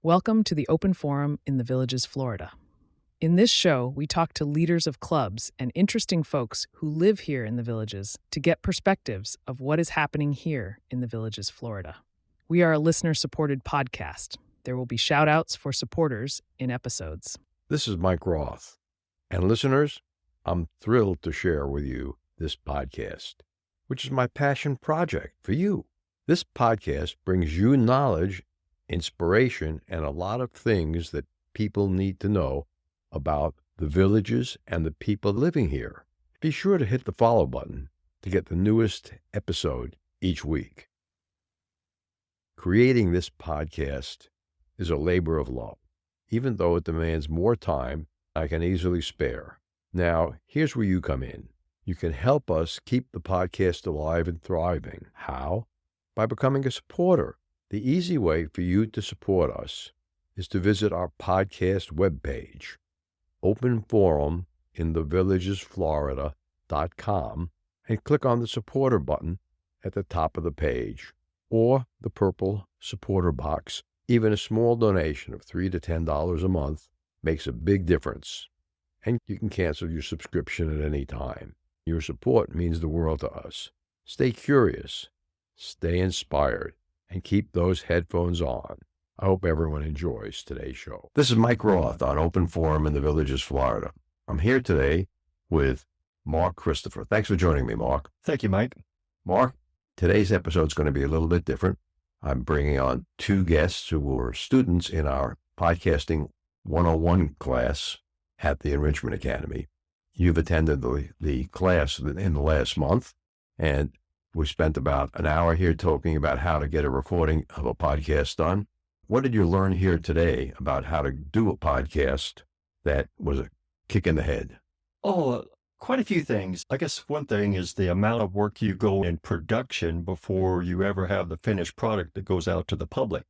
Welcome to the Open Forum in the Villages, Florida. In this show, we talk to leaders of clubs and interesting folks who live here in the Villages to get perspectives of what is happening here in the Villages, Florida. We are a listener-supported podcast. There will be shout-outs for supporters in episodes. This is Mike Roth. And listeners, I'm thrilled to share with you this podcast, which is my passion project for you. This podcast brings you knowledge, inspiration, and a lot of things that people need to know about the villages and the people living here. Be sure to hit the follow button to get the newest episode each week. Creating this podcast is a labor of love, even though it demands more time I can easily spare. Now, here's where you come in. You can help us keep the podcast alive and thriving. How? By becoming a supporter. The easy way for you to support us is to visit our podcast webpage, openforuminthevillagesflorida.com, and click on the supporter button at the top of the page, or the purple supporter box. Even a small donation of $3 to $10 a month makes a big difference, and you can cancel your subscription at any time. Your support means the world to us. Stay curious, stay inspired, and keep those headphones on. I hope everyone enjoys today's show. This is Mike Roth on Open Forum in the Villages, Florida. I'm here today with Mark Christopher. Thanks for joining me, Mark. Thank you, Mike. Mark, today's episode is going to be a little bit different. I'm bringing on two guests who were students in our Podcasting 101 class at the Enrichment Academy. You've attended the class in the last month, and we spent about an hour here talking about how to get a recording of a podcast done. What did you learn here today about how to do a podcast that was a kick in the head? Oh, quite a few things. I guess one thing is the amount of work you go in production before you ever have the finished product that goes out to the public.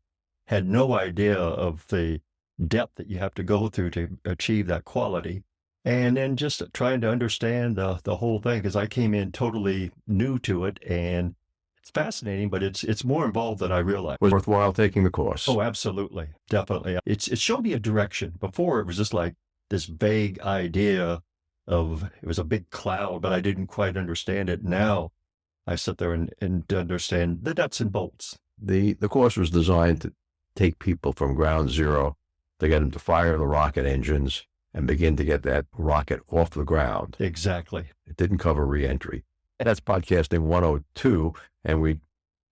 Had no idea of the depth that you have to go through to achieve that quality. And then just trying to understand the whole thing, because I came in totally new to it, and it's fascinating, but it's more involved than I realized. Was it worthwhile taking the course? Oh, absolutely. Definitely. It showed me a direction. Before, it was just like this vague idea of, it was a big cloud, but I didn't quite understand it. Now I sit there and understand the nuts and bolts. The course was designed to take people from ground zero, to get them to fire the rocket engines and begin to get that rocket off the ground. Exactly. It didn't cover reentry. That's Podcasting 102, and we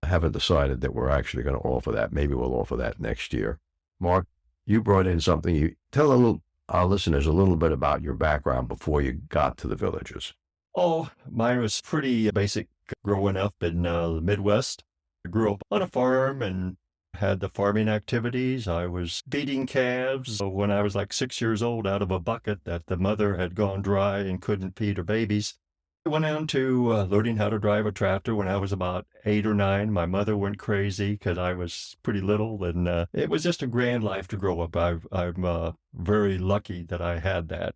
haven't decided that we're actually going to offer that. Maybe we'll offer that next year. Mark, you brought in something. Tell our listeners a little bit about your background before you got to the Villages. Oh, mine was pretty basic growing up in the Midwest. I grew up on a farm and had the farming activities. I was feeding calves when I was like 6 years old out of a bucket that the mother had gone dry and couldn't feed her babies. I went on to learning how to drive a tractor when I was about 8 or 9. My mother went crazy because I was pretty little, and it was just a grand life to grow up. I'm very lucky that I had that.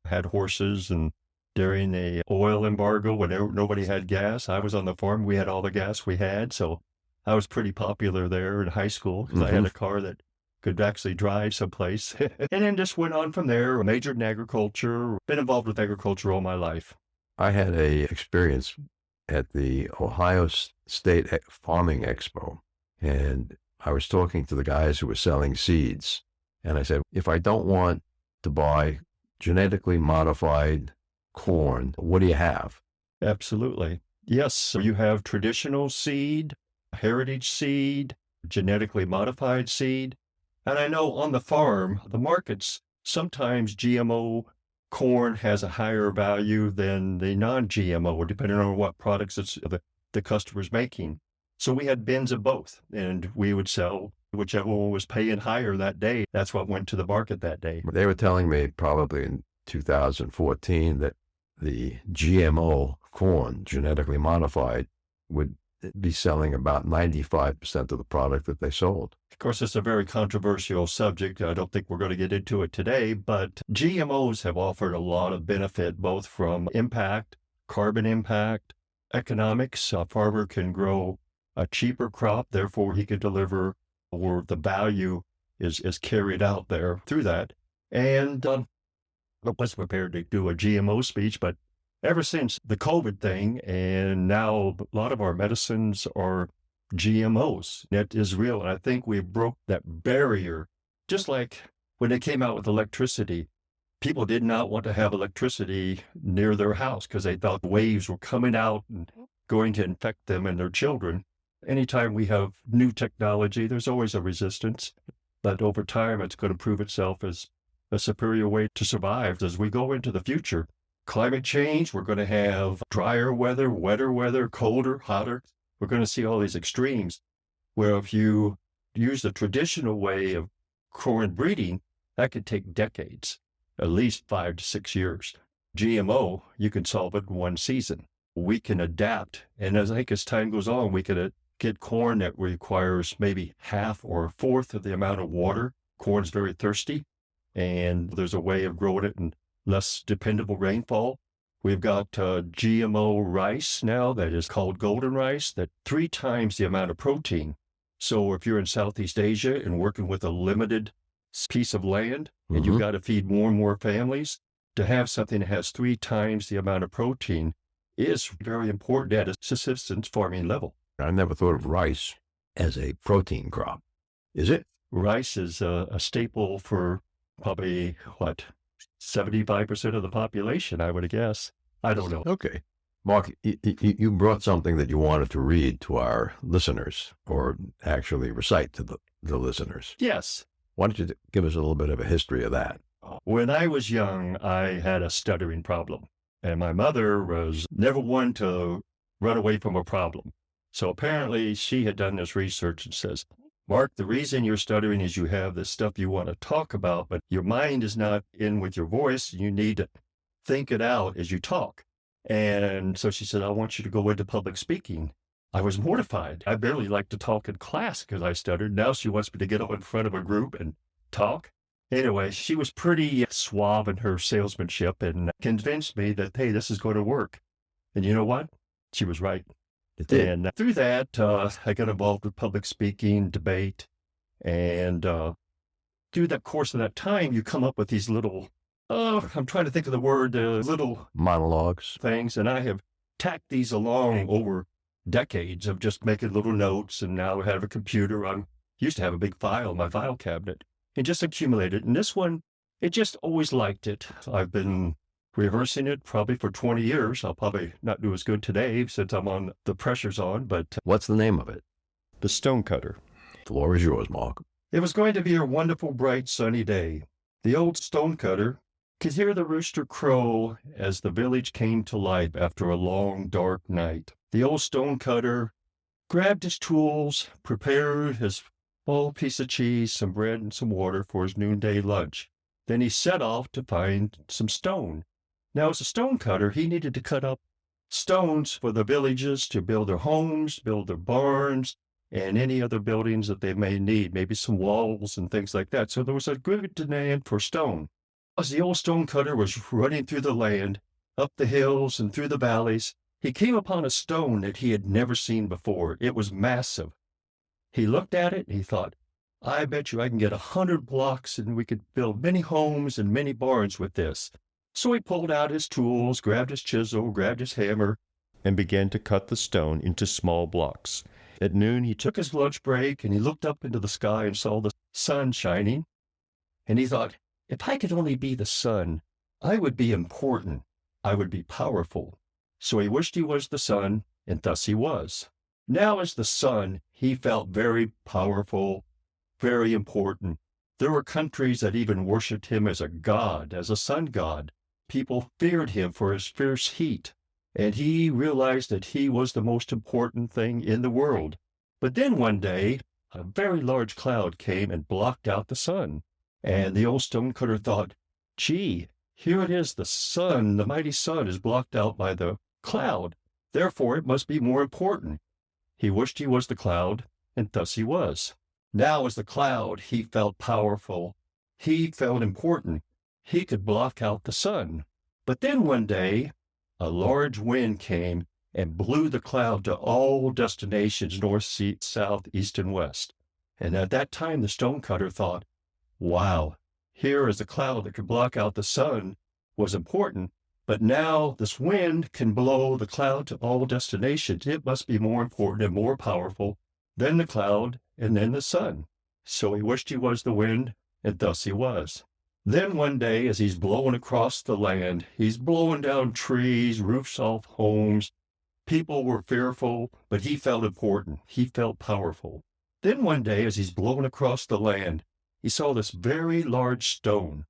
Had horses, and during the oil embargo, when nobody had gas, I was on the farm. We had all the gas we had, so I was pretty popular there in high school because I had a car that could actually drive someplace. And then just went on from there, majored in agriculture, been involved with agriculture all my life. I had a experience at the Ohio State Farming Expo, and I was talking to the guys who were selling seeds, and I said, if I don't want to buy genetically modified corn, what do you have? Absolutely. Yes, so you have traditional seed, heritage seed, genetically modified seed. And I know on the farm, the markets, sometimes GMO corn has a higher value than the non-GMO, depending on what products the customer's making. So we had bins of both, and we would sell whichever one was paying higher that day. That's what went to the market that day. They were telling me probably in 2014 that the GMO corn, genetically modified, would be selling about 95% of the product that they sold. Of course, it's a very controversial subject. I don't think we're going to get into it today, but GMOs have offered a lot of benefit, both from impact, carbon impact, economics. A farmer can grow a cheaper crop, therefore he could deliver, or the value is carried out there through that. And I was prepared to do a GMO speech, but ever since the COVID thing, and now a lot of our medicines are GMOs. That is real. And I think we broke that barrier. Just like when they came out with electricity, people did not want to have electricity near their house because they thought waves were coming out and going to infect them and their children. Anytime we have new technology, there's always a resistance, but over time, it's going to prove itself as a superior way to survive as we go into the future. Climate change, we're going to have drier weather, wetter weather, colder, hotter. We're going to see all these extremes where if you use the traditional way of corn breeding, that could take decades, at least 5 to 6 years. GMO, you can solve it in one season. We can adapt. And as I think as time goes on, we can get corn that requires maybe half or a fourth of the amount of water. Corn's very thirsty, and there's a way of growing it in less dependable rainfall. We've got GMO rice now that is called golden rice, that 3 times the amount of protein. So if you're in Southeast Asia and working with a limited piece of land, and you've got to feed more and more families, to have something that has 3 times the amount of protein is very important at a subsistence farming level. I never thought of rice as a protein crop. Is it? Rice is a staple for probably, 75% of the population, I would guess. I don't know. Okay. Mark, you brought something that you wanted to read to our listeners, or actually recite to the listeners. Yes. Why don't you give us a little bit of a history of that? When I was young, I had a stuttering problem, and my mother was never one to run away from a problem. So apparently she had done this research and says, Mark, the reason you're stuttering is you have this stuff you want to talk about, but your mind is not in with your voice. You need to think it out as you talk. And so she said, I want you to go into public speaking. I was mortified. I barely liked to talk in class because I stuttered. Now she wants me to get up in front of a group and talk. Anyway, she was pretty suave in her salesmanship and convinced me that, hey, this is going to work. And you know what? She was right. It did. And through that, I got involved with public speaking, debate, and through that course of that time, you come up with these little, I'm trying to think of the word, little monologues, things, and I have tacked these along over decades of just making little notes, and now I have a computer. I used to have a big file in my file cabinet, and just accumulated. And this one, it just always liked it. I've been rehearsing it probably for 20 years. I'll probably not do as good today since the pressure's on, but what's the name of it? The Stonecutter. The floor is yours, Mark. It was going to be a wonderful, bright, sunny day. The old stonecutter could hear the rooster crow as the village came to life after a long, dark night. The old stonecutter grabbed his tools, prepared his small piece of cheese, some bread, and some water for his noonday lunch. Then he set off to find some stone. Now, as a stonecutter, he needed to cut up stones for the villages to build their homes, build their barns, and any other buildings that they may need, maybe some walls and things like that. So there was a good demand for stone. As the old stonecutter was running through the land, up the hills and through the valleys, he came upon a stone that he had never seen before. It was massive. He looked at it and he thought, I bet you I can get 100 blocks and we could build many homes and many barns with this. So he pulled out his tools, grabbed his chisel, grabbed his hammer, and began to cut the stone into small blocks. At noon, he took his lunch break and he looked up into the sky and saw the sun shining. And he thought, if I could only be the sun, I would be important. I would be powerful. So he wished he was the sun, and thus he was. Now as the sun, he felt very powerful, very important. There were countries that even worshipped him as a god, as a sun god. People feared him for his fierce heat, and he realized that he was the most important thing in the world. But then one day, a very large cloud came and blocked out the sun. And the old stonecutter thought, gee, here it is, the sun, the mighty sun is blocked out by the cloud. Therefore, it must be more important. He wished he was the cloud, and thus he was. Now as the cloud, he felt powerful. He felt important. He could block out the sun. But then one day, a large wind came and blew the cloud to all destinations, north, south, east, and west. And at that time, the stonecutter thought, wow, here is a cloud that could block out the sun was important, but now this wind can blow the cloud to all destinations. It must be more important and more powerful than the cloud and then the sun. So he wished he was the wind, and thus he was. Then one day, as he's blowing across the land, he's blowing down trees, roofs off homes. People were fearful, but he felt important. He felt powerful. Then one day, as he's blowing across the land, he saw this very large stone.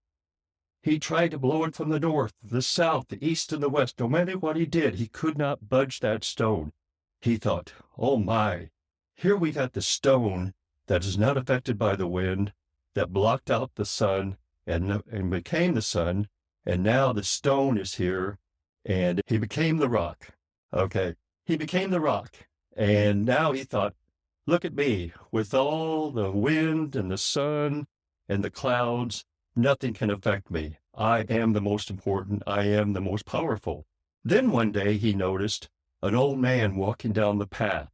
He tried to blow it from the north, the south, the east, and the west. No matter what he did, he could not budge that stone. He thought, oh my, here we got the stone that is not affected by the wind, that blocked out the sun and became the sun, and now the stone is here, and he became the rock. Okay, he became the rock, and now he thought, look at me, with all the wind and the sun and the clouds, nothing can affect me. I am the most important. I am the most powerful. Then one day he noticed an old man walking down the path.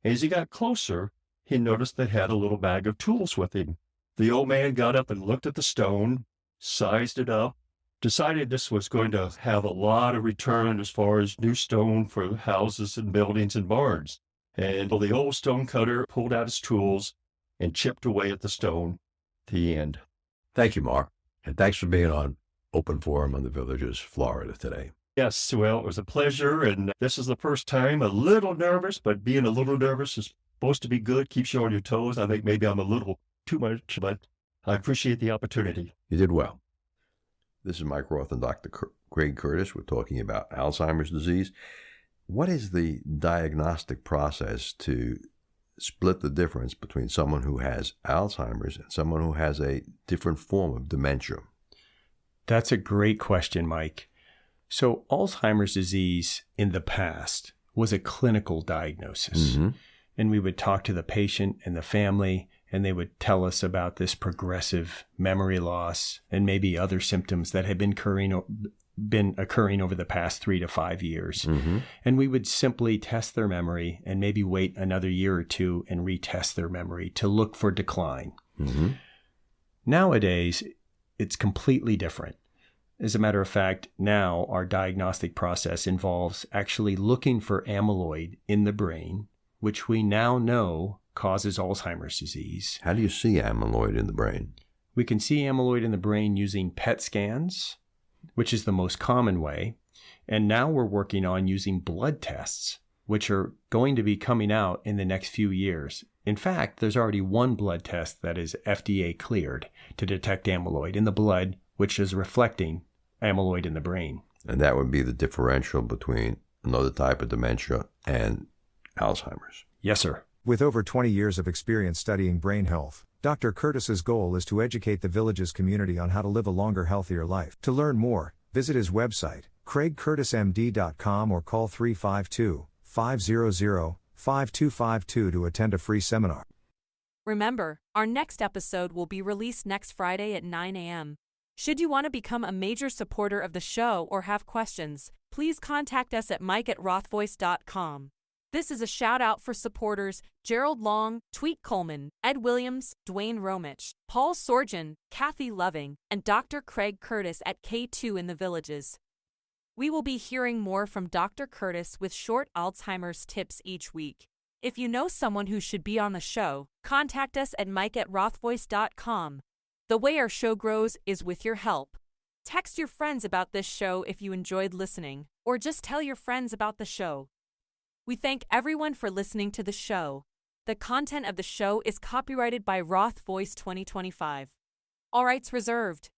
As he got closer, he noticed they had a little bag of tools with him. The old man got up and looked at the stone, sized it up, decided this was going to have a lot of return as far as new stone for houses and buildings and barns. And the old stone cutter pulled out his tools and chipped away at the stone. The end. Thank you, Mark. And thanks for being on Open Forum on the Villages, Florida today. Yes, well, it was a pleasure. And this is the first time, a little nervous, but being a little nervous is supposed to be good, keeps you on your toes. I think maybe I'm a little too much, but I appreciate the opportunity. You did well. This is Mike Roth and Dr. Craig Curtis. We're talking about Alzheimer's disease. What is the diagnostic process to split the difference between someone who has Alzheimer's and someone who has a different form of dementia? That's a great question, Mike. So Alzheimer's disease in the past was a clinical diagnosis. Mm-hmm. And we would talk to the patient and the family, and they would tell us about this progressive memory loss and maybe other symptoms that had been occurring over the past 3 to 5 years. Mm-hmm. And we would simply test their memory and maybe wait another year or two and retest their memory to look for decline. Mm-hmm. Nowadays, it's completely different. As a matter of fact, now our diagnostic process involves actually looking for amyloid in the brain, which we now know causes Alzheimer's disease. How do you see amyloid in the brain? We can see amyloid in the brain using PET scans, which is the most common way. And now we're working on using blood tests, which are going to be coming out in the next few years. In fact, there's already one blood test that is FDA cleared to detect amyloid in the blood, which is reflecting amyloid in the brain. And that would be the differential between another type of dementia and Alzheimer's. Yes, sir. With over 20 years of experience studying brain health, Dr. Curtis's goal is to educate the Villages community on how to live a longer, healthier life. To learn more, visit his website, craigcurtismd.com, or call 352-500-5252 to attend a free seminar. Remember, our next episode will be released next Friday at 9 a.m. Should you want to become a major supporter of the show or have questions, please contact us at mike@rothvoice.com. This is a shout-out for supporters Gerald Long, Tweet Coleman, Ed Williams, Dwayne Romich, Paul Sorgen, Kathy Loving, and Dr. Craig Curtis at K2 in the Villages. We will be hearing more from Dr. Curtis with short Alzheimer's tips each week. If you know someone who should be on the show, contact us at mike@rothvoice.com. The way our show grows is with your help. Text your friends about this show if you enjoyed listening, or just tell your friends about the show. We thank everyone for listening to the show. The content of the show is copyrighted by Roth Voice 2025. All rights reserved.